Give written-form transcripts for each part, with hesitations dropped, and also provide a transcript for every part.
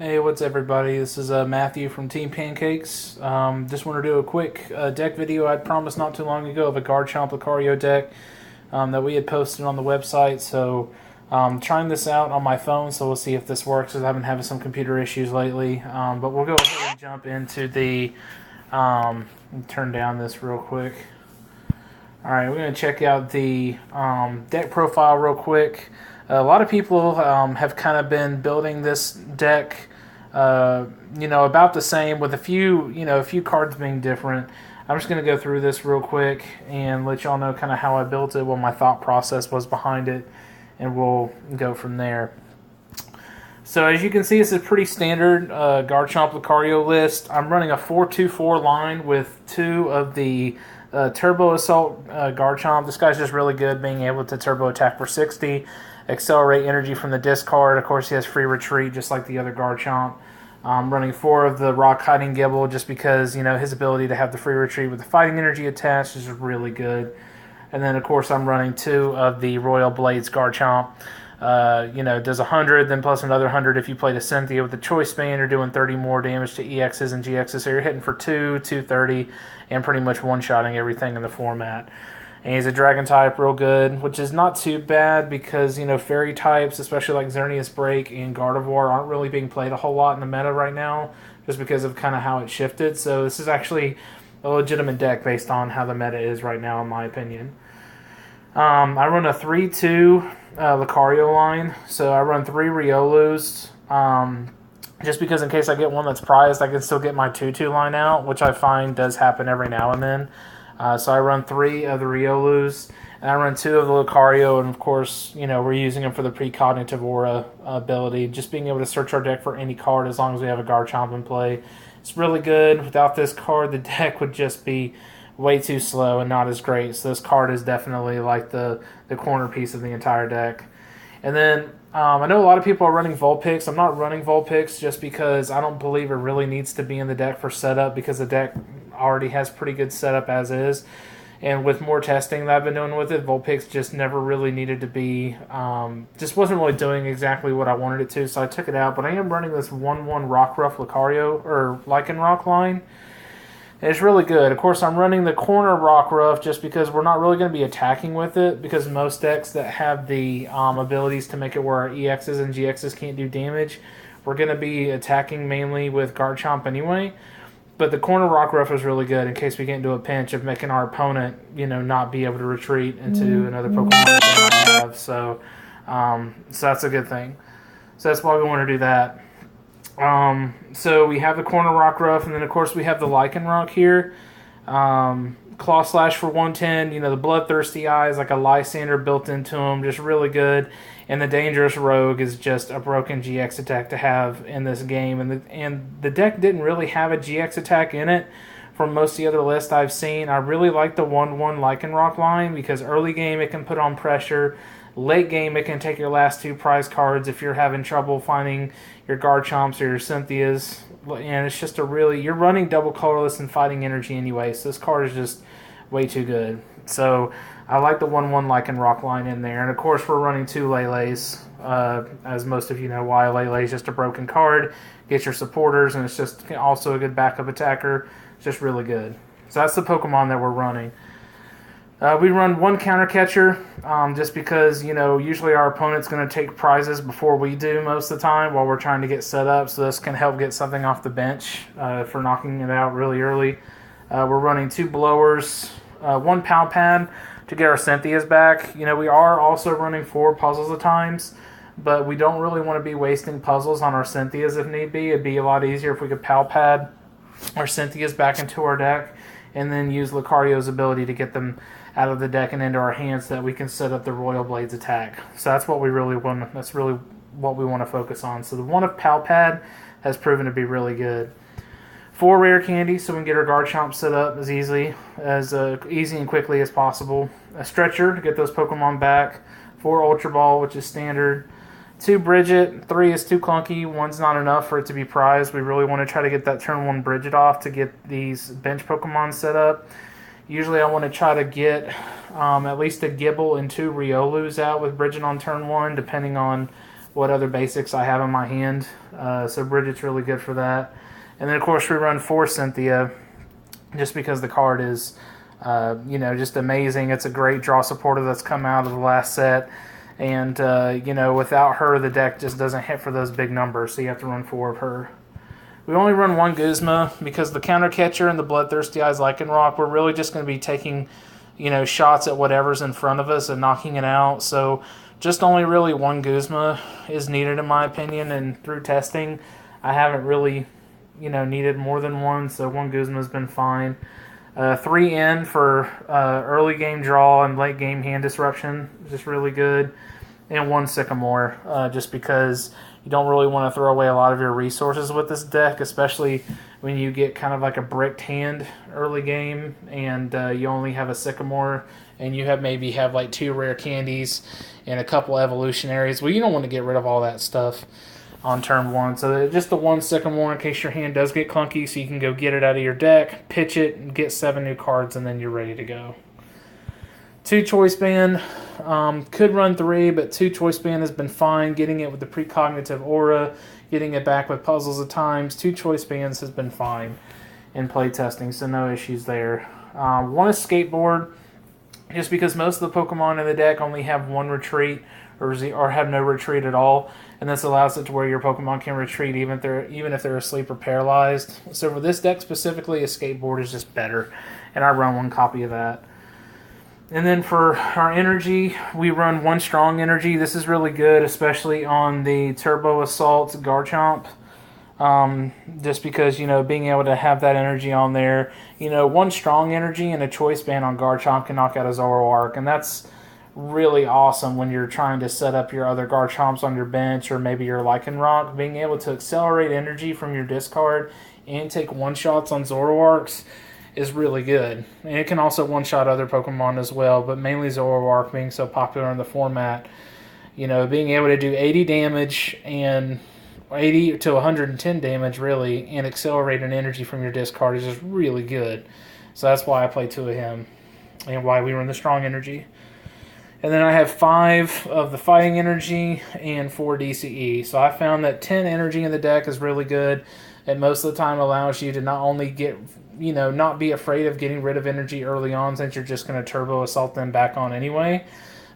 Hey, what's everybody? This is Matthew from Team Pancakes. Just want to do a quick deck video I promised not too long ago of a Garchomp Lucario deck that we had posted on the website. So trying this out on my phone, so we'll see if this works, because I've been having some computer issues lately. But we'll go ahead and jump into the... turn down this real quick. Alright, we're going to check out the deck profile real quick. A lot of people have kind of been building this deck, about the same, with a few cards being different. I'm just going to go through this real quick and let y'all know kind of how I built it, what my thought process was behind it, and we'll go from there. So as you can see, it's a pretty standard Garchomp Lucario list. I'm running a 4-2-4 line with two of the Turbo Assault Garchomp. This guy's just really good, being able to Turbo Attack for 60, accelerate energy from the discard. Of course, he has free retreat, just like the other Garchomp. I'm running 4 of the Rock Hiding Gibble, just because, his ability to have the free retreat with the fighting energy attached is really good. And then, of course, I'm running 2 of the Royal Blades Garchomp. Does 100, then plus another 100 if you played a Cynthia with the Choice Band. You're doing 30 more damage to EXs and GXs, so you're hitting for 230, and pretty much one-shotting everything in the format. And he's a Dragon type, real good, which is not too bad because, Fairy types, especially like Xerneas Break and Gardevoir, aren't really being played a whole lot in the meta right now, just because of kind of how it shifted. So this is actually a legitimate deck based on how the meta is right now, in my opinion. I run a 3-2 Lucario line, so I run 3 Riolus, just because in case I get one that's prized, I can still get my 2-2 line out, which I find does happen every now and then. So I run 3 of the Riolus, and I run 2 of the Lucario, and of course, we're using them for the Precognitive Aura ability, just being able to search our deck for any card as long as we have a Garchomp in play. It's really good. Without this card, the deck would just be way too slow and not as great. So this card is definitely like the corner piece of the entire deck. And then I know a lot of people are running Vulpix. I'm not running Vulpix just because I don't believe it really needs to be in the deck for setup, because the deck already has pretty good setup as is. And with more testing that I've been doing with it, Vulpix just never really needed to be, just wasn't really doing exactly what I wanted it to, so I took it out. But I am running this 1-1 Rockruff Lucario, or Lycanroc line. It's really good. Of course, I'm running the corner Rockruff just because we're not really going to be attacking with it, because most decks that have the abilities to make it where our EXs and GXs can't do damage, we're going to be attacking mainly with Garchomp anyway. But the corner Rockruff is really good in case we get into a pinch of making our opponent, not be able to retreat into another Pokemon that they might have. So that's a good thing. So that's why we want to do that. So we have the corner Rockruff, and then of course we have the Lycanroc here. Claw Slash for 110, the bloodthirsty eyes, like a Lysander built into him, just really good. And the Dangerous Rogue is just a broken GX attack to have in this game. And the deck didn't really have a GX attack in it from most of the other lists I've seen. I really like the 1-1 Lycanroc line, because early game it can put on pressure. Late game, it can take your last 2 prize cards if you're having trouble finding your Garchomps or your Cynthias. And it's just you're running double colorless and fighting energy anyway, so this card is just way too good. So I like the 1-1 Lycanroc line in there. And of course, we're running 2 Lele's. As most of you know why, Lele is just a broken card. Get your supporters, and it's just also a good backup attacker. It's just really good. So that's the Pokemon that we're running. We run 1 counter catcher, just because, usually our opponent's going to take prizes before we do most of the time while we're trying to get set up, so this can help get something off the bench for knocking it out really early. We're running 2 blowers, 1 Pal Pad to get our Cynthias back. We are also running 4 puzzles at times, but we don't really want to be wasting puzzles on our Cynthias if need be. It'd be a lot easier if we could Pal Pad our Cynthias back into our deck, and then use Lucario's ability to get them out of the deck and into our hands so that we can set up the Royal Blades attack. So that's what we really want. That's really what we want to focus on. So the one of Pal Pad has proven to be really good. 4 rare candies so we can get our Garchomp set up as easy and quickly as possible. A stretcher to get those Pokemon back. 4 Ultra Ball, which is standard. 2 Bridget. 3 is too clunky. 1's not enough for it to be prized. We really want to try to get that turn 1 Bridget off to get these bench Pokemon set up. Usually I want to try to get at least a Gibble and 2 Riolus out with Bridget on turn 1, depending on what other basics I have in my hand. So Bridget's really good for that. And then, of course, we run 4 Cynthia just because the card is, just amazing. It's a great draw supporter that's come out of the last set. And, without her, the deck just doesn't hit for those big numbers, so you have to run 4 of her. We only run 1 Guzma because the counter catcher and the Bloodthirsty Eyes Lycanroc, we're really just going to be taking, shots at whatever's in front of us and knocking it out. So just only really 1 Guzma is needed in my opinion, and through testing, I haven't really, needed more than 1, so 1 Guzma has been fine. 3 in for early game draw and late game hand disruption, just really good. And 1 Sycamore, just because you don't really want to throw away a lot of your resources with this deck, especially when you get kind of like a bricked hand early game and you only have a Sycamore and you maybe have like 2 rare candies and a couple evolutionaries. Well, you don't want to get rid of all that stuff on turn 1. So just the 1 Sycamore in case your hand does get clunky, so you can go get it out of your deck, pitch it, and get 7 new cards, and then you're ready to go. 2 Choice Band, could run 3, but 2 Choice Band has been fine. Getting it with the Precognitive Aura, getting it back with puzzles at times. 2 Choice Bands has been fine in play testing, so no issues there. 1 Escape Board, just because most of the Pokemon in the deck only have 1 retreat or have no retreat at all, and this allows it to where your Pokemon can retreat even if they're asleep or paralyzed. So for this deck specifically, Escape Board is just better, and I run 1 copy of that. And then for our energy, we run 1 Strong Energy. This is really good, especially on the Turbo Assault Garchomp. Just because, being able to have that energy on there. 1 Strong Energy and a Choice Band on Garchomp can knock out a Zoroark. And that's really awesome when you're trying to set up your other Garchomps on your bench or maybe your Lycanroc. Being able to accelerate energy from your discard and take one-shots on Zoroarks is really good. And it can also one-shot other Pokemon as well, but mainly Zoroark being so popular in the format. Being able to do 80 damage and 80 to 110 damage, really, and accelerate an energy from your discard is just really good. So that's why I play 2 of him and why we run the Strong Energy. And then I have 5 of the Fighting Energy and 4 DCE. So I found that 10 energy in the deck is really good. It most of the time allows you to not only get, not be afraid of getting rid of energy early on since you're just going to Turbo Assault them back on anyway,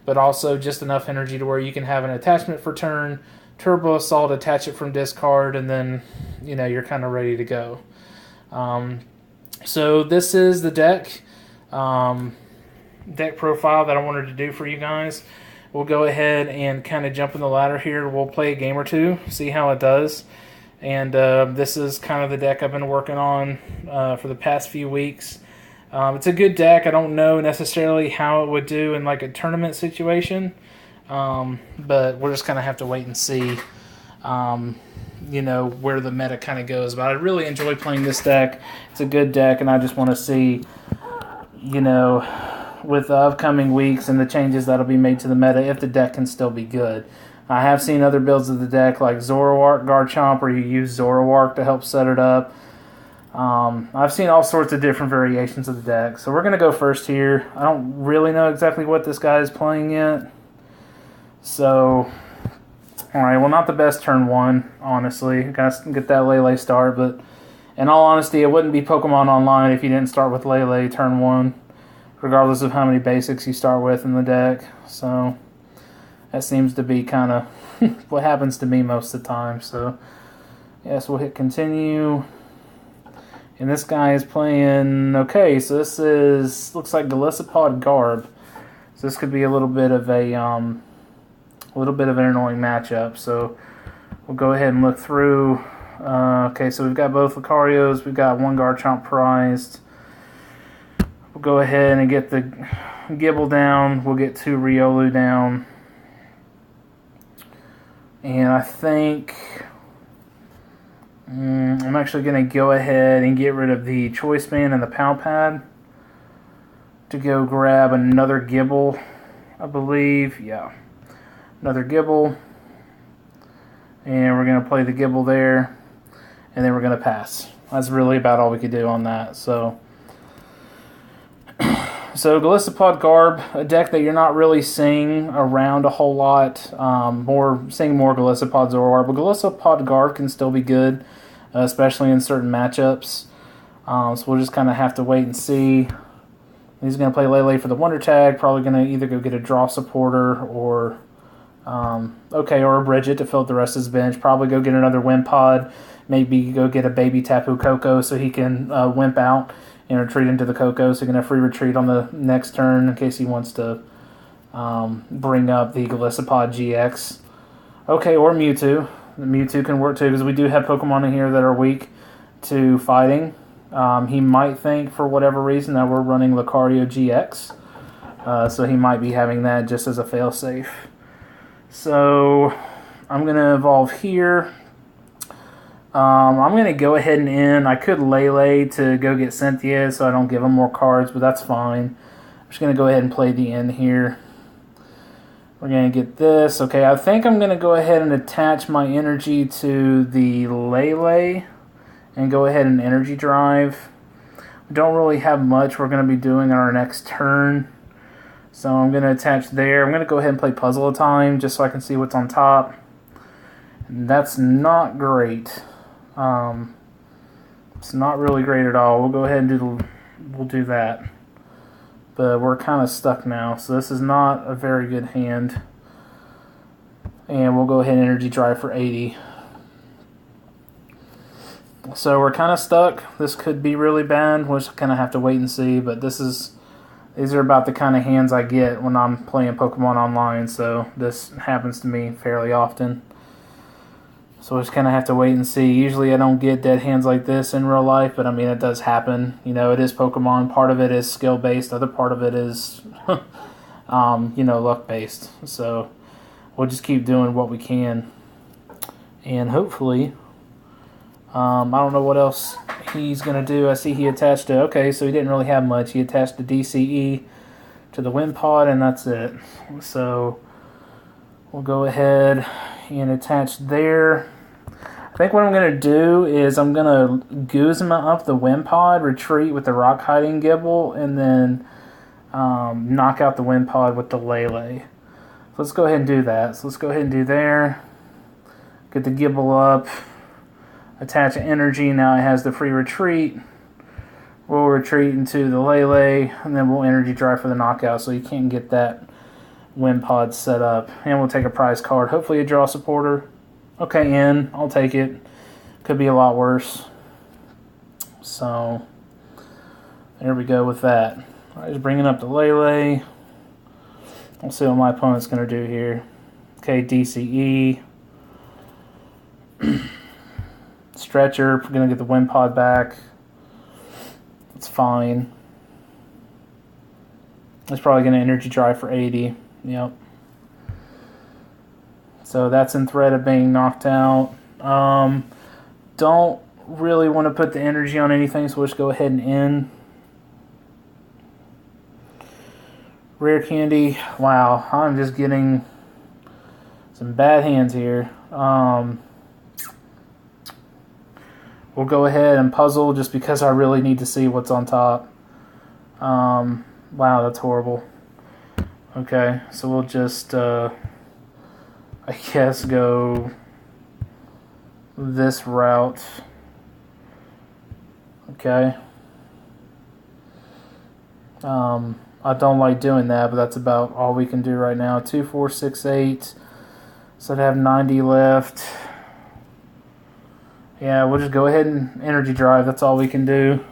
but also just enough energy to where you can have an attachment for turn, Turbo Assault, attach it from discard, and then, you're kind of ready to go. So this is the deck profile that I wanted to do for you guys. We'll go ahead and kind of jump in the ladder here. We'll play a game or 2, see how it does. And this is kind of the deck I've been working on for the past few weeks. It's a good deck. I don't know necessarily how it would do in like a tournament situation, but we're just going to have to wait and see, where the meta kind of goes. But I really enjoy playing this deck. It's a good deck, and I just want to see, with the upcoming weeks and the changes that'll be made to the meta, if the deck can still be good. I have seen other builds of the deck like Zoroark, Garchomp, where you use Zoroark to help set it up. I've seen all sorts of different variations of the deck. So we're going to go first here. I don't really know exactly what this guy is playing yet. So, alright, well, not the best turn 1, honestly. Got to get that Lele start, but in all honesty, it wouldn't be Pokemon Online if you didn't start with Lele turn 1, regardless of how many basics you start with in the deck. So that seems to be kind of what happens to me most of the time. So, yes, we'll hit continue. And this guy is playing, okay, so this looks like Golisopod Garb. So this could be a little bit of an annoying matchup. So we'll go ahead and look through. Okay, so we've got both Lucarios. We've got 1 Garchomp prized. We'll go ahead and get the Gibble down. We'll get 2 Riolu down. And I think I'm actually going to go ahead and get rid of the Choice Band and the Pow Pad to go grab another Gibble, I believe. Yeah, another Gibble. And we're going to play the Gibble there. And then we're going to pass. That's really about all we could do on that. So So Golisopod Garb, a deck that you're not really seeing around a whole lot. Seeing more Golisopod Zoroark, but Golisopod Garb can still be good, especially in certain matchups. So we'll just kind of have to wait and see. He's going to play Lele for the Wonder Tag. Probably going to either go get a Draw Supporter or or a Bridget to fill up the rest of his bench. Probably go get another Wimpod. Maybe go get a Baby Tapu Koko so he can Wimp out and retreat into the Koko, so he can have free retreat on the next turn in case he wants to bring up the Golisopod GX. Okay, or Mewtwo. The Mewtwo can work too, because we do have Pokemon in here that are weak to fighting. He might think, for whatever reason, that we're running Lucario GX. So he might be having that just as a failsafe. So I'm going to evolve here. I'm going to go ahead and end. I could Lele to go get Cynthia so I don't give him more cards, but that's fine. I'm just going to go ahead and play the end here. We're going to get this. Okay, I think I'm going to go ahead and attach my energy to the Lele and go ahead and energy drive. We don't really have much we're going to be doing on our next turn. So I'm going to attach there. I'm going to go ahead and play Puzzle of Time just so I can see what's on top. And that's not great. It's not really great at all. We'll go ahead and we'll do that. But we're kind of stuck now, so this is not a very good hand. And we'll go ahead and energy drive for 80. So we're kind of stuck. This could be really bad. We'll just kind of have to wait and see. But these are about the kind of hands I get when I'm playing Pokemon online. So this happens to me fairly often. So we'll just kind of have to wait and see. Usually I don't get dead hands like this in real life, but I mean, it does happen. You know, it is Pokemon. Part of it is skill-based. Other part of it is, luck-based. So we'll just keep doing what we can. And hopefully, I don't know what else he's going to do. I see he attached to, okay, so he didn't really have much. He attached the DCE to the Wimpod, and that's it. So we'll go ahead and attach there. I think what I'm going to do is I'm going to Guzma up the Wimpod, retreat with the Rock Hiding Gibble, and then knock out the Wimpod with the Lele. So let's go ahead and do that. So let's go ahead and do there. Get the Gibble up. Attach energy. Now it has the free retreat. We'll retreat into the Lele, and then we'll energy drive for the knockout, so you can't get that Wimpod set up. And we'll take a prize card. Hopefully a Draw Supporter. Okay, in. I'll take it. Could be a lot worse. So there we go with that. All right, just bringing up the Lele. We'll see what my opponent's going to do here. Okay, DCE. Stretcher. We're going to get the Wimpod back. It's fine. It's probably going to energy drive for 80. Yep. So that's in threat of being knocked out. Don't really want to put the energy on anything, so we'll just go ahead and end. Rare candy. Wow, I'm just getting some bad hands here. We'll go ahead and puzzle just because I really need to see what's on top. Wow, that's horrible. Okay, so we'll just, I guess, go this route. Okay. I don't like doing that, but that's about all we can do right now. 2, 4, 6, 8. So I'd have 90 left. Yeah, we'll just go ahead and energy drive. That's all we can do.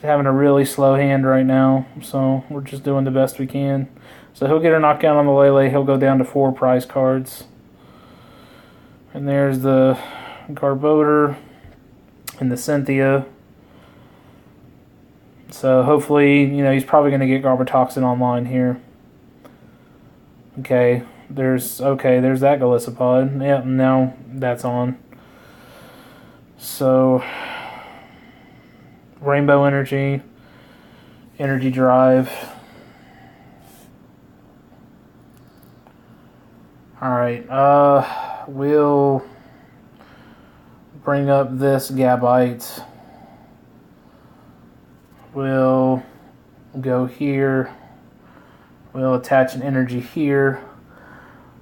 Having a really slow hand right now, so we're just doing the best we can. So he'll get a knockout on the Lele. He'll go down to 4 prize cards. And there's the Garbodor and the Cynthia. So hopefully, he's probably going to get Garbotoxin online here. Okay, there's that Golisopod. Yep, now that's on. So Rainbow Energy, Energy Drive. Alright, we'll bring up this Gabite. We'll We'll go here. We'll attach an energy here.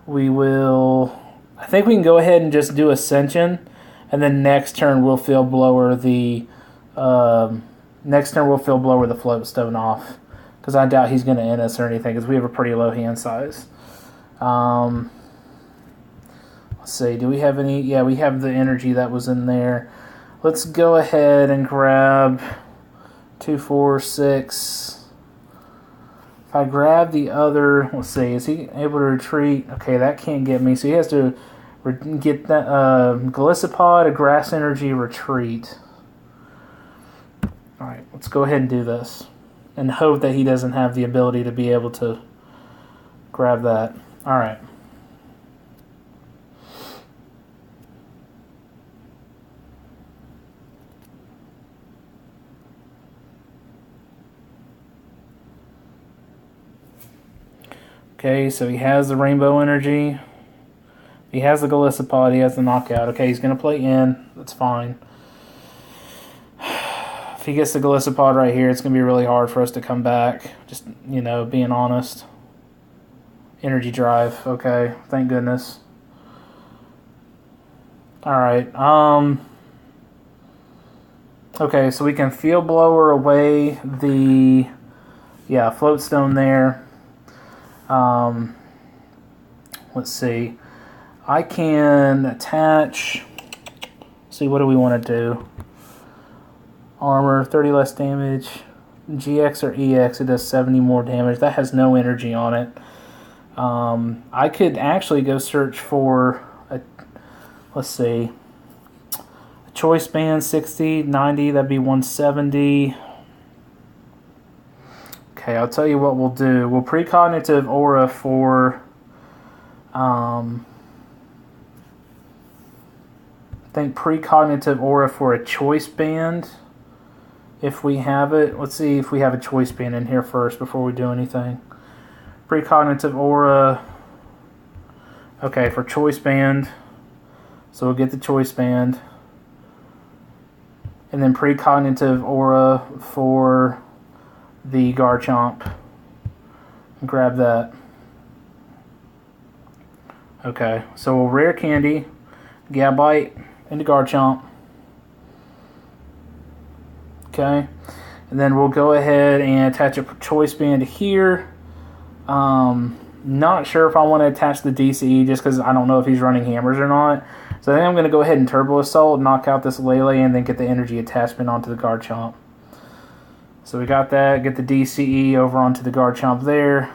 We will... I think we can go ahead and just do Ascension. And then next turn we'll Field Blower the... Float Stone off. Because I doubt he's going to end us or anything. Because we have a pretty low hand size. Let's see. Do we have any... Yeah, we have the energy that was in there. Let's go ahead and grab 2, 4, 6... If I grab the other, let's see, is he able to retreat? Okay, that can't get me. So he has to get that Golisopod, a Grass Energy, retreat. Alright, let's go ahead and do this. And hope that he doesn't have the ability to be able to grab that. Alright. Okay, so he has the Rainbow Energy. He has the Golisopod. He has the Knockout. Okay, he's going to play in. That's fine. If he gets the Golisopod right here, it's going to be really hard for us to come back. Just, you know, being honest. Energy Drive. Okay, thank goodness. Alright, okay, so we can Field Blower away the... Yeah, Float Stone there. Let's see. I can attach... See, what do we want to do? Armor, 30 less damage. GX or EX, it does 70 more damage. That has no energy on it. I could actually go search for a... Let's see. A Choice Band, 60, 90, that'd be 170. Okay, I'll tell you what we'll do. We'll Precognitive Aura for... I think Precognitive Aura for a Choice Band. If we have it. Let's see if we have a Choice Band in here first before we do anything. Precognitive Aura. Okay, for Choice Band. So we'll get the Choice Band. And then Precognitive Aura for the Garchomp. Grab that. Okay, so we'll Rare Candy, Gabite, into Garchomp. Okay, and then we'll go ahead and attach a Choice Band here. Not sure if I want to attach the DCE just because I don't know if he's running hammers or not. So I think I'm going to go ahead and Turbo Assault, knock out this Lele, and then get the energy attachment onto the Garchomp. So we got that, get the DCE over onto the Garchomp there,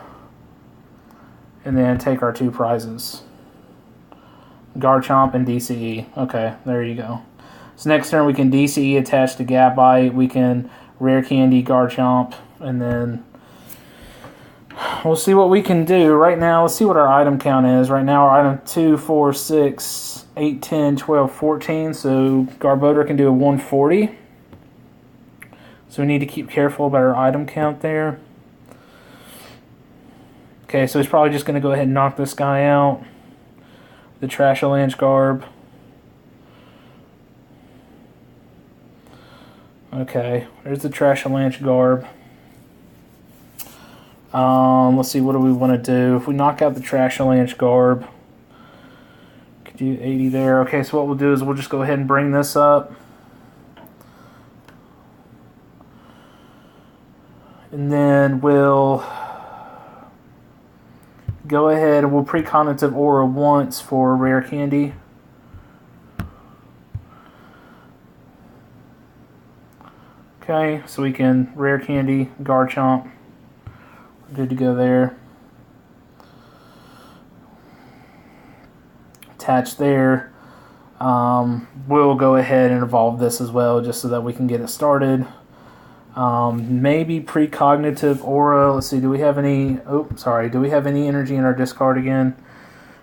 and then take our 2 prizes. Garchomp and DCE. Okay, there you go. So next turn we can DCE attach to Gabite, we can Rare Candy Garchomp, and then we'll see what we can do. Right now, let's see what our item count is. Right now our item 2, 4, 6, 8, 10, 12, 14, so Garbodor can do a 140. So we need to keep careful about our item count there. Okay, so he's probably just going to go ahead and knock this guy out. The Trashalanche Garb. Okay, there's the Trashalanche Garb. Let's see, what do we want to do? If we knock out the Trashalanche Garb, could do 80 there. Okay, so what we'll do is we'll just go ahead and bring this up. And then we'll go ahead and we'll Precognitive Aura once for Rare Candy. Okay, so we can Rare Candy, Garchomp. We're good to go there. Attach there. We'll go ahead and evolve this as well just so that we can get it started. Maybe Precognitive Aura. Let's see, do we have any... Oh, sorry. Do we have any energy in our discard again?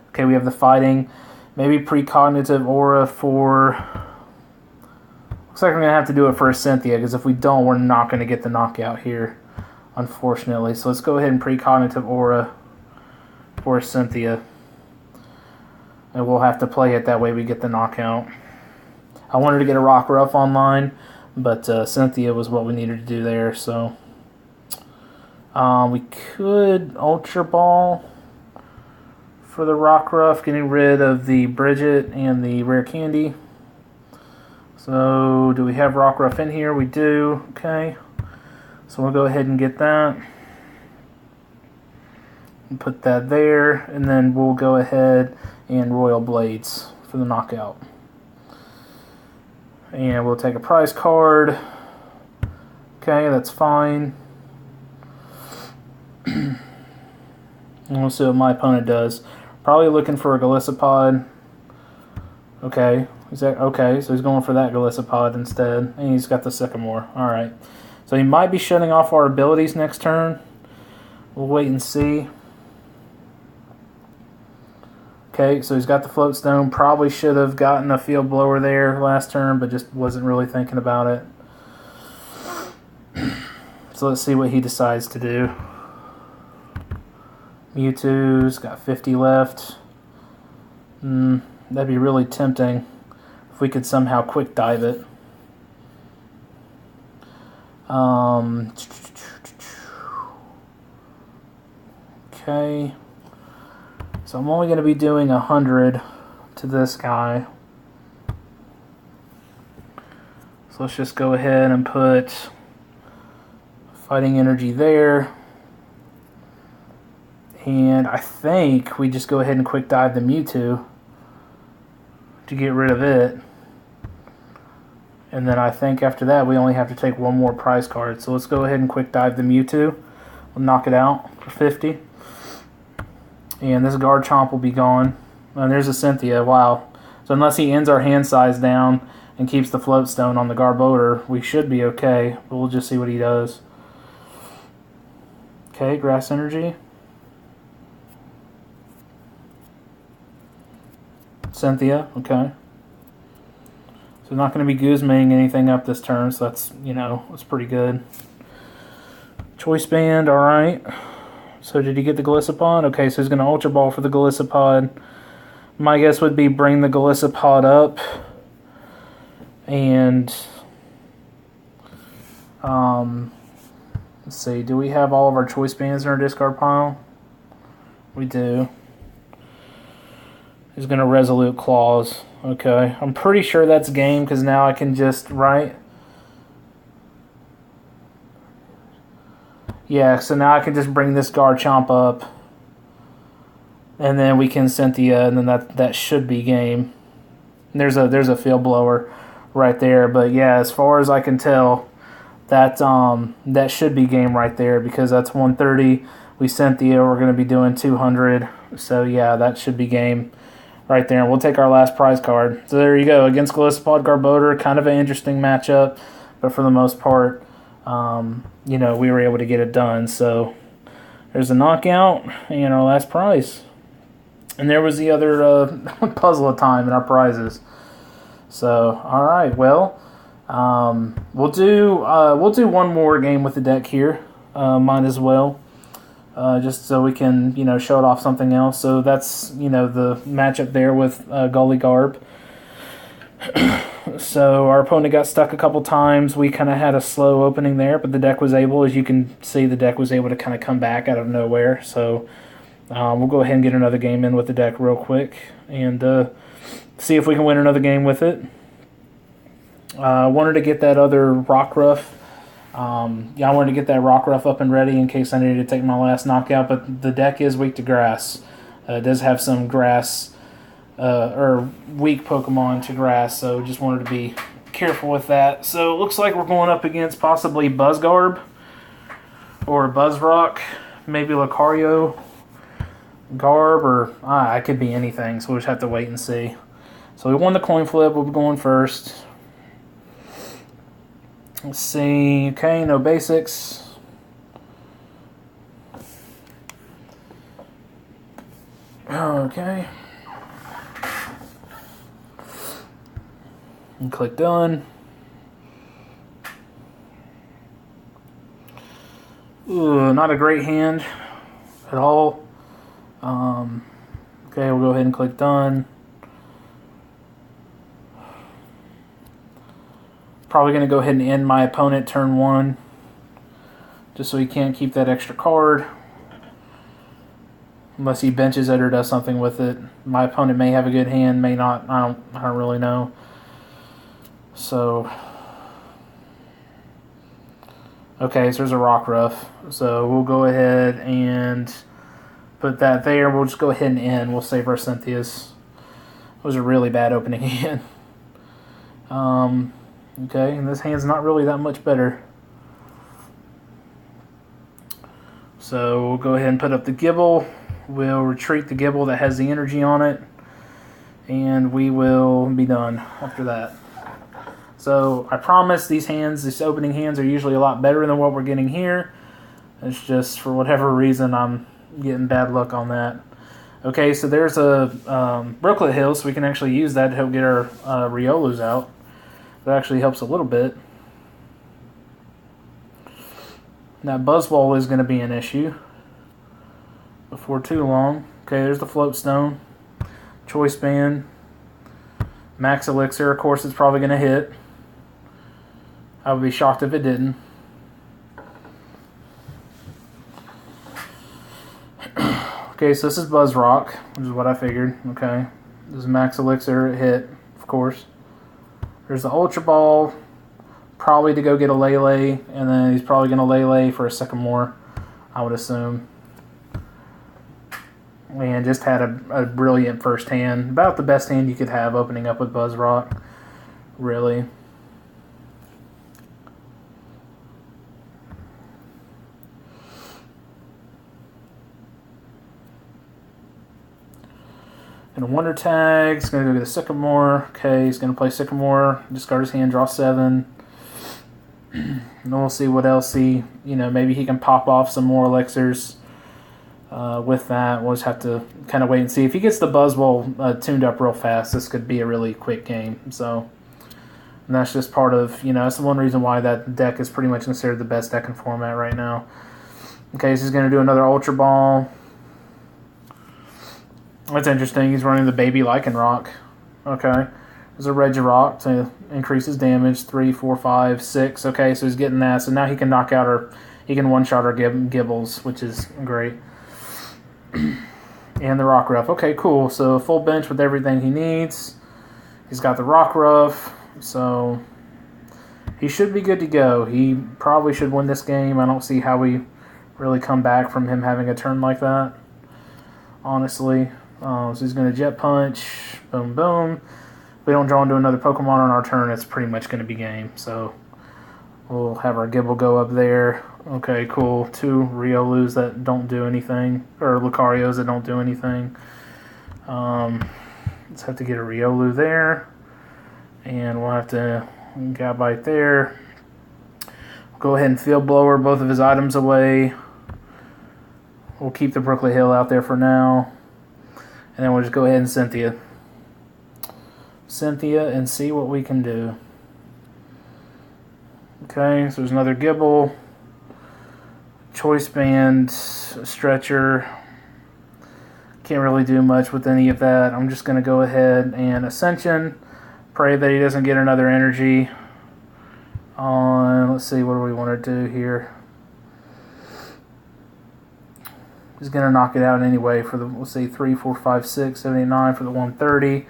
Okay, we have the Fighting. Maybe Precognitive Aura for... Looks like we're going to have to do it for a Cynthia, because if we don't, we're not going to get the knockout here, unfortunately. So let's go ahead and Precognitive Aura for a Cynthia. And we'll have to play it that way we get the knockout. I wanted to get a Rockruff online, but Cynthia was what we needed to do there, so... We could Ultra Ball for the Rockruff, getting rid of the Bridget and the Rare Candy. So, do we have Rockruff in here? We do. Okay. So, we'll go ahead and get that. And put that there. And then we'll go ahead and Royal Blades for the knockout. And we'll take a prize card. Okay, that's fine. And we'll see what my opponent does. Probably looking for a Golisopod. Okay. Is that okay? So he's going for that Golisopod instead. And he's got the Sycamore. Alright. So he might be shutting off our abilities next turn. We'll wait and see. Okay, so he's got the Float Stone. Probably should have gotten a Field Blower there last turn, but just wasn't really thinking about it. So let's see what he decides to do. Mewtwo's got 50 left. That'd be really tempting if we could somehow quick dive it. Okay. So I'm only going to be doing 100 to this guy. So let's just go ahead and put Fighting Energy there. And I think we just go ahead and quick dive the Mewtwo to get rid of it. And then I think after that we only have to take one more prize card. So let's go ahead and quick dive the Mewtwo. We'll knock it out for 50. And this Garchomp will be gone. And there's a Cynthia. Wow. So unless he ends our hand size down and keeps the Float Stone on the Garbodor, we should be okay. But we'll just see what he does. Okay, Grass Energy. Cynthia, okay. So not going to be Guzming anything up this turn, so that's, that's pretty good. Choice Band, alright. So did he get the Golisopod? Okay, so he's going to Ultra Ball for the Golisopod. My guess would be bring the Golisopod up. And, let's see, do we have all of our Choice Bands in our discard pile? We do. He's going to Resolute Claws. Okay. I'm pretty sure that's game because now I can just, right? Yeah, so now I can just bring this Garchomp up. And then we can Cynthia, and then that should be game. And there's a Field Blower right there. But yeah, as far as I can tell, that should be game right there because that's 130. We Cynthia, we're going to be doing 200. So yeah, that should be game right there, and we'll take our last prize card. So there you go, against Golisopod Garbodor, kind of an interesting matchup, but for the most part, we were able to get it done. So there's a knockout and our last prize. And there was the other puzzle of time in our prizes. So all right, well, we'll do one more game with the deck here. Might as well. Just so we can, show it off something else. So that's, the matchup there with Gully Garb. So our opponent got stuck a couple times. We kind of had a slow opening there, but the deck was able, as you can see, the deck was able to kind of come back out of nowhere. So we'll go ahead and get another game in with the deck real quick and see if we can win another game with it. I wanted to get that other Rockruff. I wanted to get that Rockruff up and ready in case I needed to take my last knockout, but the deck is weak to grass. It does have some grass, or weak Pokemon to grass, so just wanted to be careful with that. So it looks like we're going up against possibly Buzzgarb or Buzzrock, maybe Lucario, Garb, or it could be anything, so we'll just have to wait and see. So we won the coin flip, we'll be going first. Let's see, okay, no basics. Okay. And click done. Ooh, not a great hand at all. Okay, we'll go ahead and click done. Probably going to go ahead and end my opponent turn one. just so he can't keep that extra card. Unless he benches it or does something with it. My opponent may have a good hand, may not. I don't really know. So, okay, so there's a Rockruff. So we'll go ahead and put that there. We'll just go ahead and end. We'll save our Cynthia's. It was a really bad opening hand. Okay, and this hand's not really that much better. So we'll go ahead and put up the Gibble. We'll retreat the Gibble that has the energy on it. And we will be done after that. So I promise these opening hands are usually a lot better than what we're getting here. It's just for whatever reason I'm getting bad luck on that. Okay, so there's a Brooklet Hill, so we can actually use that to help get our Riolus out. That actually helps a little bit. Now Buzzwole is going to be an issue before too long. Okay, there's the Float Stone. Choice Band. Max Elixir, of course, it's probably going to hit. I would be shocked if it didn't. Okay, so this is Buzz Rock, which is what I figured. Okay, this is Max Elixir, it hit, of course. There's the Ultra Ball, probably to go get a Lele, and then he's probably going to Lele for a Sycamore, I would assume. And just had a brilliant first hand. About the best hand you could have opening up with Buzz Rock, really. And a Wonder Tag. He's going to go get a Sycamore. Okay, he's going to play Sycamore. Discard his hand, draw 7. And we'll see what else maybe he can pop off some more elixirs with that. We'll just have to kind of wait and see. If he gets the Buzzwole tuned up real fast, this could be a really quick game. So, and that's just part of, that's the one reason why that deck is pretty much considered the best deck in format right now. Okay, so he's going to do another Ultra Ball. That's interesting. He's running the Baby Lycanroc. Okay. There's a Regirock to increase his damage. 3, 4, 5, 6. Okay, so he's getting that. So now he can knock out he can one-shot our Gibbles, which is great. And the Rockruff. Okay, cool. So full bench with everything he needs. He's got the Rockruff. So he should be good to go. He probably should win this game. I don't see how we really come back from him having a turn like that, honestly. So he's going to Jet Punch, boom, boom. If we don't draw into another Pokemon on our turn, it's pretty much going to be game. So we'll have our Gibble go up there. Okay, cool. 2 Riolus that don't do anything, or Lucarios that don't do anything. Let's have to get a Riolu there. And we'll have to Gabite there. Go ahead and Field Blower both of his items away. We'll keep the Brooklet Hill out there for now. And then we'll just go ahead and Cynthia and see what we can do. Okay, so there's another Gibble. Choice Band, Stretcher. Can't really do much with any of that. I'm just going to go ahead and Ascension. Pray that he doesn't get another energy on, let's see, what do we want to do here? He's going to knock it out anyway for the, let's see, 3, 4, 5, 6, 7, 8, 9 for the 130. We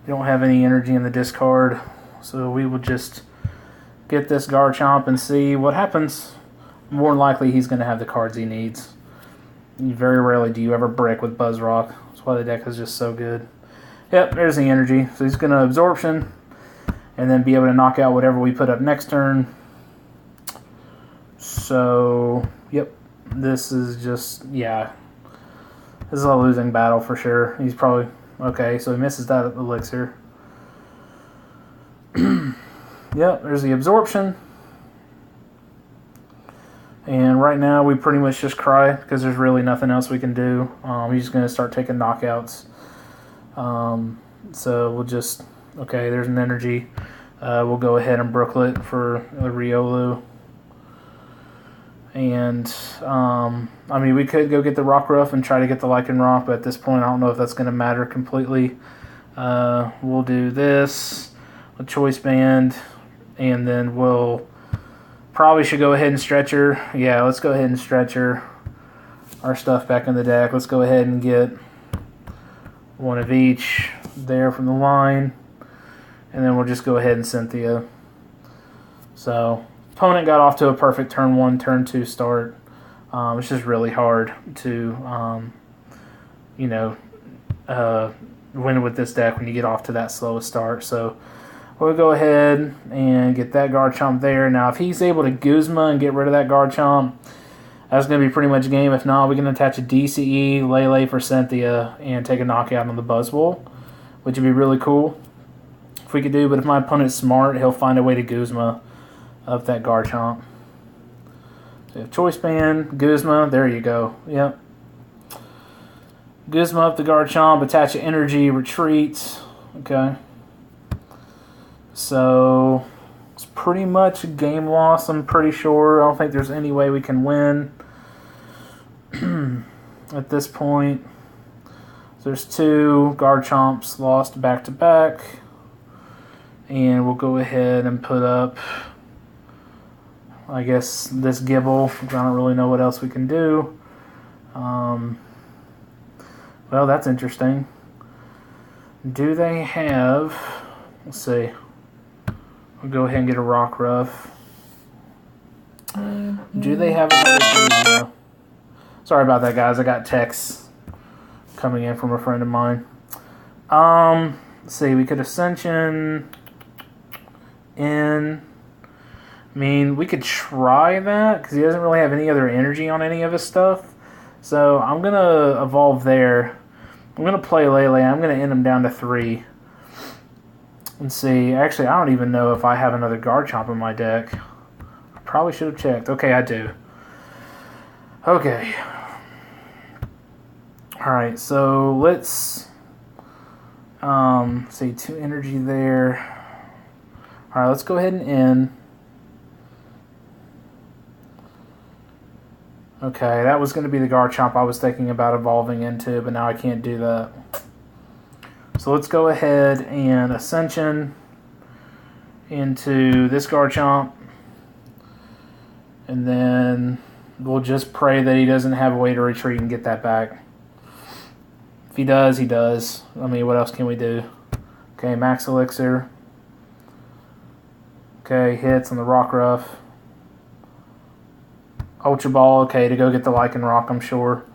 don't have any energy in the discard, so we will just get this Garchomp and see what happens. More than likely, he's going to have the cards he needs. Very rarely do you ever brick with Buzzrock. That's why the deck is just so good. Yep, there's the energy. So he's going to Absorption and then be able to knock out whatever we put up next turn. So, yep. This is just, yeah. This is a losing battle for sure. He's probably, okay, so he misses that elixir. Yep, there's the Absorption. And right now we pretty much just cry because there's really nothing else we can do. He's just going to start taking knockouts. So we'll just, okay, there's an energy. We'll go ahead and Brooklet for a Riolu. And, I mean, we could go get the Rockruff and try to get the Lycanroc, but at this point I don't know if that's going to matter completely. We'll do this, a Choice Band, and then we'll Probably should go ahead and stretch her. Yeah, let's go ahead and stretch her. Our stuff back in the deck. Let's go ahead and get one of each there from the line. And then we'll just go ahead and Cynthia. So, opponent got off to a perfect turn 1, turn 2 start. It's just really hard to, win with this deck when you get off to that slow a start. So, we'll go ahead and get that Garchomp there. Now, if he's able to Guzma and get rid of that Garchomp, that's going to be pretty much game. If not, we can attach a DCE, Lele for Cynthia, and take a knockout on the Buzzwole, which would be really cool if we could do. But if my opponent's smart, he'll find a way to Guzma up that Garchomp. So we have Choice Band, Guzma, there you go. Yep. Guzma up the Garchomp, attach an Energy, retreat. Okay. So it's pretty much a game loss, I'm pretty sure. I don't think there's any way we can win at this point. So there's 2 Garchomps lost back to back. And we'll go ahead and put up, I guess, this Gibble. I don't really know what else we can do. Well, that's interesting. Do they have, let's see. We'll go ahead and get a Rockruff. Do they have another? Sorry about that, guys. I got texts coming in from a friend of mine. Let's see. We could Ascension in. I mean, we could try that because he doesn't really have any other energy on any of his stuff. So I'm going to evolve there. I'm going to play Lele. I'm going to end him down to 3. Let's see. Actually, I don't even know if I have another Garchomp in my deck. I probably should have checked. Okay, I do. Okay. Alright, so let's see, 2 energy there. Alright, let's go ahead and end. Okay, that was going to be the Garchomp I was thinking about evolving into, but now I can't do that. So let's go ahead and Ascension into this Garchomp. And then we'll just pray that he doesn't have a way to retreat and get that back. If he does, he does. I mean, what else can we do? Okay, Max Elixir. Okay, hits on the Rockruff. Ultra Ball, okay, to go get the Lycanroc, I'm sure.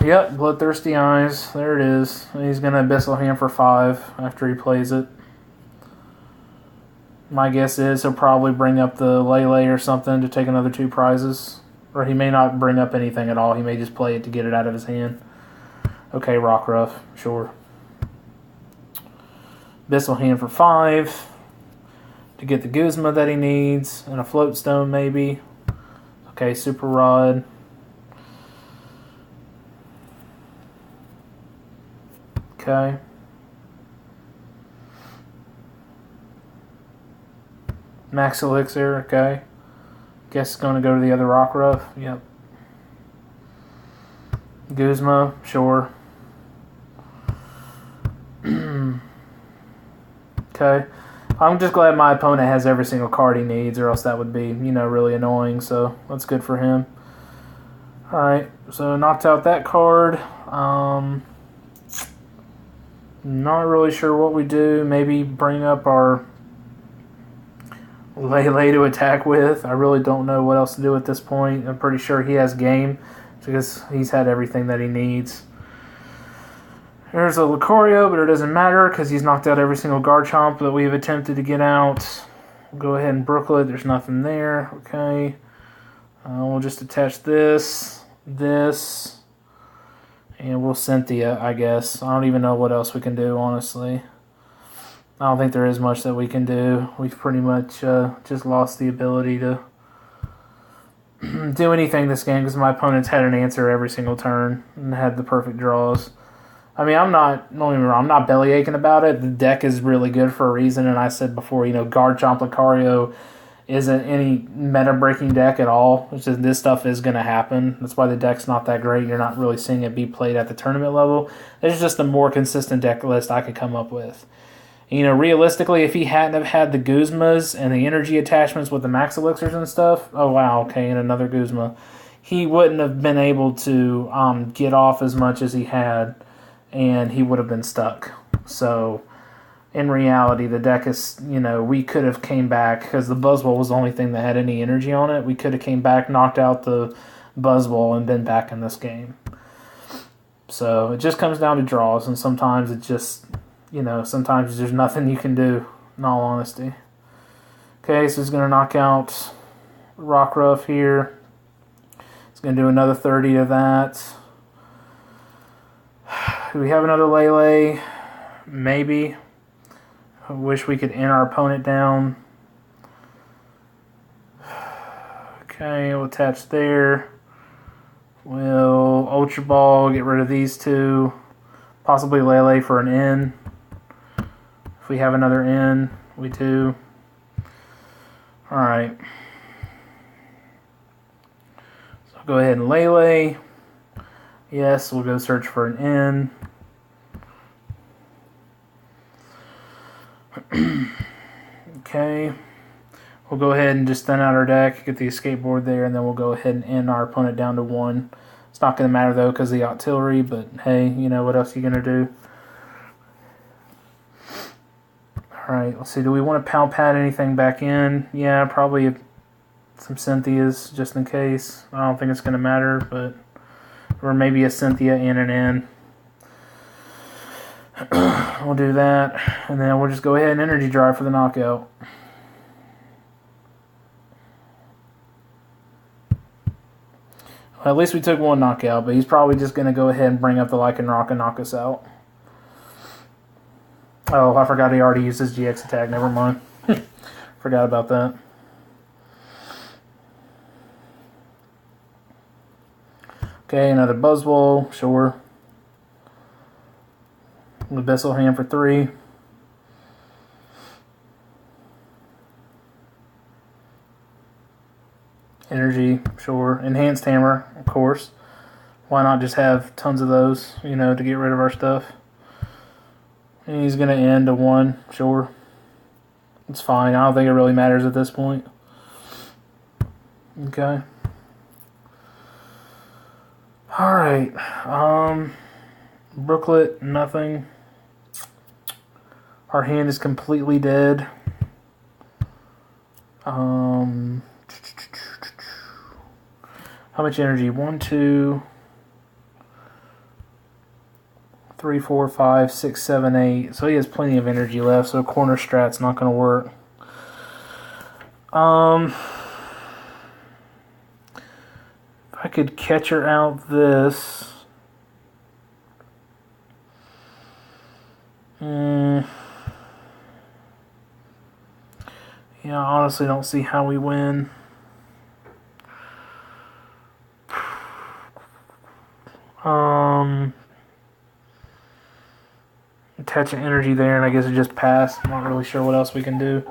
Yep, Bloodthirsty Eyes. There it is. He's going to Abyssal Hand for 5 after he plays it. My guess is he'll probably bring up the Lele or something to take another 2 prizes. Or he may not bring up anything at all. He may just play it to get it out of his hand. Okay, Rockruff, sure. Abyssal Hand for 5 to get the Guzma that he needs. And a Float Stone maybe. Okay, Super Rod. Okay. Max Elixir, okay. Guess it's going to go to the other Rockruff. Yep. Guzma, sure. Okay. I'm just glad my opponent has every single card he needs, or else that would be, really annoying. So that's good for him. Alright, so knocked out that card. Not really sure what we do. Maybe bring up our Lele to attack with. I really don't know what else to do at this point. I'm pretty sure he has game because he's had everything that he needs. There's a Lucario, but it doesn't matter because he's knocked out every single Garchomp that we've attempted to get out. We'll go ahead and Brooklet. There's nothing there. Okay. We'll just attach this, and we'll Cynthia, I guess. I don't even know what else we can do, honestly. I don't think there is much that we can do. We've pretty much just lost the ability to do anything this game because my opponent's had an answer every single turn and had the perfect draws. I mean, don't get me wrong, I'm not belly aching about it. The deck is really good for a reason, and I said before, Garchomp Lucario isn't any meta-breaking deck at all. It's just this stuff is going to happen. That's why the deck's not that great. You're not really seeing it be played at the tournament level. It's just a more consistent deck list I could come up with. You know, realistically, if he hadn't have had the Guzmas and the energy attachments with the Max Elixirs and stuff, oh wow, okay, and another Guzma, he wouldn't have been able to get off as much as he had, and he would have been stuck. So, in reality, the deck is, you know, we could have came back, because the Buzzwole was the only thing that had any energy on it. We could have came back, knocked out the Buzzwole, and been back in this game. So, it just comes down to draws, and sometimes it just, you know, sometimes there's nothing you can do, in all honesty. Okay, so he's going to knock out Rockruff here. He's going to do another 30 of that. Do we have another Lele? Maybe. I wish we could end our opponent down. Okay, we'll attach there. We'll Ultra Ball, get rid of these two. Possibly Lele for an N. If we have another N, we do. Alright. So go ahead and Lele. Yes, we'll go search for an N. Okay. We'll go ahead and just thin out our deck, get the escape board there, and then we'll go ahead and end our opponent down to 1. It's not going to matter, though, because of the artillery, but hey, you know, what else are you going to do? Alright, let's see. Do we want to pound pad anything back in? Yeah, probably some Cynthias, just in case. I don't think it's going to matter, but... Or maybe a Cynthia and an N. We'll do that, and then we'll just go ahead and energy drive for the knockout. Well, at least we took one knockout, but he's probably just going to go ahead and bring up the Lycanroc and knock us out. Oh, I forgot he already used his GX attack. Never mind. Forgot about that. Okay, another Buzzwole, sure. Abyssal Hand for 3. Energy, sure. Enhanced Hammer, of course. Why not just have tons of those, you know, to get rid of our stuff? And he's going to end to 1, sure. It's fine. I don't think it really matters at this point. Okay. Alright. Brooklet, nothing. Our hand is completely dead. How much energy? 1, 2, 3, 4, 5, 6, 7, 8. So he has plenty of energy left, so corner strat's not going to work. If I could catcher out this. Yeah, I honestly don't see how we win. Attach an energy there, and I guess it just passed. I'm not really sure what else we can do.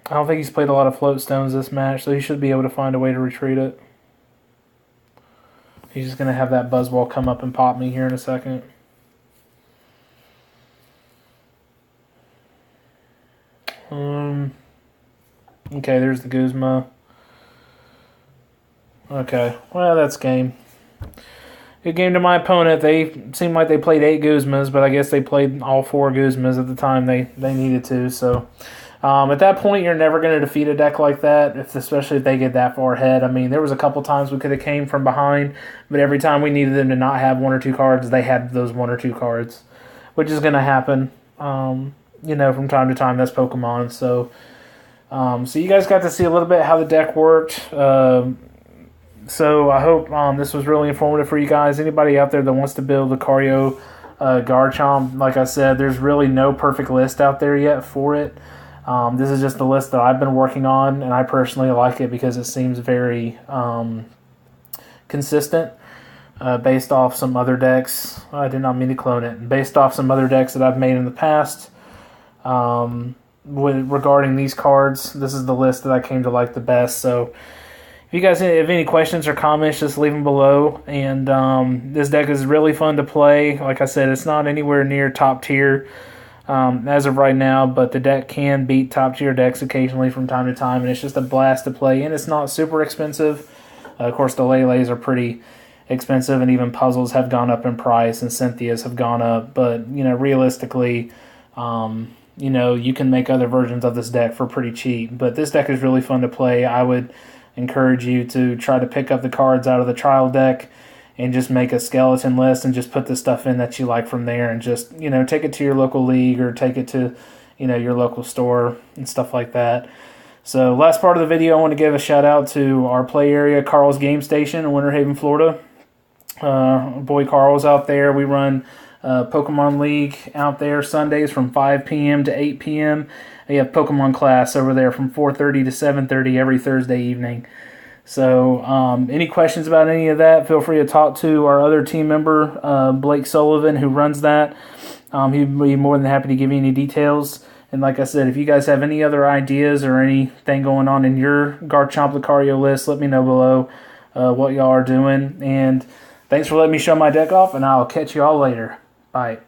I don't think he's played a lot of float stones this match, so he should be able to find a way to retreat it. He's just going to have that Buzzwole come up and pop me here in a second. Okay, there's the Guzma. Okay, well, that's game. Good game to my opponent. They seemed like they played 8 Guzmas, but I guess they played all 4 Guzmas at the time they needed to. So at that point, you're never going to defeat a deck like that, especially if they get that far ahead. I mean, there was a couple times we could have came from behind, but every time we needed them to not have 1 or 2 cards, they had those 1 or 2 cards, which is going to happen. You know, from time to time. That's Pokemon. So you guys got to see a little bit how the deck worked. So I hope this was really informative for you guys. Anybody out there that wants to build a Lucario Garchomp, like I said, there's really no perfect list out there yet for it. This is just the list that I've been working on, and I personally like it because it seems very consistent based off some other decks. I did not mean to clone it. Based off some other decks that I've made in the past regarding these cards, this is the list that I came to like the best. So if you guys have any questions or comments, just leave them below. And this deck is really fun to play. Like I said, it's not anywhere near top tier. as of right now, but the deck can beat top tier decks occasionally from time to time, and it's just a blast to play, and it's not super expensive. Of course, the Lele's are pretty expensive, and even puzzles have gone up in price, and Cynthia's have gone up, but, realistically, you can make other versions of this deck for pretty cheap, but this deck is really fun to play. I would encourage you to try to pick up the cards out of the trial deck and just make a skeleton list and just put the stuff in that you like from there, and just, take it to your local league or take it to, your local store and stuff like that. So last part of the video, I want to give a shout out to our play area, Carl's Game Station in Winter Haven, Florida. Boy Carl's out there. We run Pokemon League out there Sundays from 5 p.m. to 8 p.m. We have Pokemon class over there from 4:30 to 7:30 every Thursday evening. So any questions about any of that, feel free to talk to our other team member, Blake Sullivan, who runs that. He'd be more than happy to give you any details. And like I said, if you guys have any other ideas or anything going on in your Garchomp Lucario list, let me know below what y'all are doing. And thanks for letting me show my deck off, and I'll catch you all later. Bye.